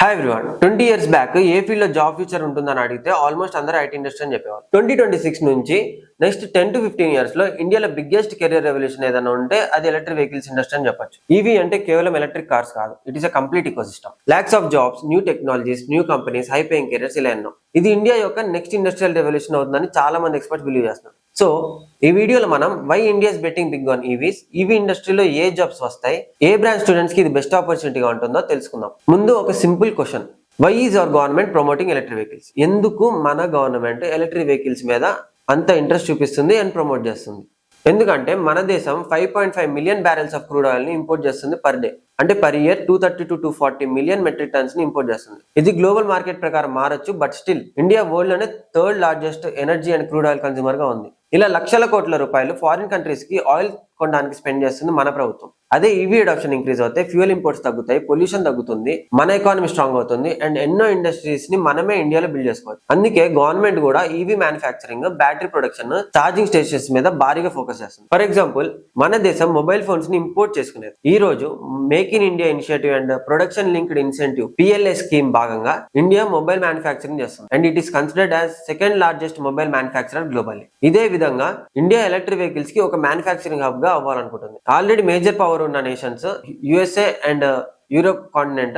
Hi everyone 20 years back ఏ field లో job future ఉంటుందని అడిగితే ఆల్మోస్ట్ అందరూ ఐటీ ఇండస్ట్రీ అని చెప్పేవారు. 2026 నుంచి నెక్స్ట్ 10 to 15 ఇయర్స్ లో ఇండియాలో బిగ్గెస్ట్ కెరియర్ రెవల్యూషన్ ఏదైనా ఉంటే అది ఎలక్ట్రిక్ వెహికల్స్ ఇండస్ట్రీ అని చెప్పొచ్చు. ఈవీ అంటే కేవలం ఎలక్ట్రిక్ కార్స్ కాదు, it is a complete ecosystem. Lakhs of jobs, new technologies, new companies, high paying careers ఇలా ఎన్నో. ఇది ఇండియా యొక్క నెక్స్ట్ ఇండస్ట్రియల్ రెవల్యూషన్ అవుతుందని చాలా మంది ఎక్స్పర్ట్స్ బిలీవ్ చేస్తున్నారు. సో ఈ వీడియోలో మనం why India is betting big on EVs, EV ఇండస్ట్రీలో ఏ జాబ్స్ వస్తాయి, ఏ బ్రాంచ్ స్టూడెంట్స్ కి ఇది బెస్ట్ ఆపర్చునిటీగా ఉంటుందో తెలుసుకుందాం. ముందు ఒక simple question, why is our government promoting electric vehicles? ఎందుకు మన గవర్నమెంట్ ఎలక్ట్రిక్ వెహికల్స్ మీద అంత ఇంట్రెస్ట్ చూపిస్తుంది అండ్ ప్రమోట్ చేస్తుంది? ఎందుకంటే మన దేశం 5.5 million barrels of crude oil ని ఇంపోర్ట్ చేస్తుంది పర్ డే. అంటే per year 230 to 240 million metric tons ని ఇంపోర్ట్ చేస్తుంది. ఇది గ్లోబల్ మార్కెట్ ప్రకారం మారచ్చు, బట్ స్టిల్ ఇండియా వరల్డ్ లోనే third largest energy and crude oil consumer గా ఉంది. ఇలా లక్షల కోట్ల రూపాయలు ఫారిన్ కంట్రీస్ కి ఆయిల్ కొనడానికి స్పెండ్ చేస్తుంది మన ప్రభుత్వం. అదే ఈవీ అడాప్షన్ ఇంక్రీజ్ అవుతాయి, ఫ్యూయల్ ఇంపోర్ట్స్ తగ్గుతాయి, పొల్యూషన్ తగ్గుతుంది, మన ఎకానమీ స్ట్రాంగ్ అవుతుంది అండ్ ఎన్నో ఇండస్ట్రీస్ ని మనమే ఇండియాలో బిల్డ్ చేసుకోవచ్చు. అందుకే గవర్నమెంట్ కూడా EV manufacturing, battery production, charging stations మీద భారీగా ఫోకస్ చేస్తుంది. ఫర్ ఎగ్జాంపుల్, మన దేశం మొబైల్ ఫోన్స్ ని ఇంపోర్ట్ చేసుకునేది. ఈ రోజు make in India initiative and production linked incentive PLA scheme భాగంగా ఇండియా మొబైల్ మ్యానుఫ్యాక్చరింగ్ చేస్తుంది and it is considered as second largest mobile manufacturer globally. ఇదే విధంగా ఇండియా ఎలక్ట్రిక్ వెహికల్స్ కి ఒక మ్యానుఫ్యాక్చరింగ్ హబ్ గా అవ్వాలనుకుంటుంది. ఆల్రెడీ మేజర్ పవర్ ఉన్న nations USA and Europe continent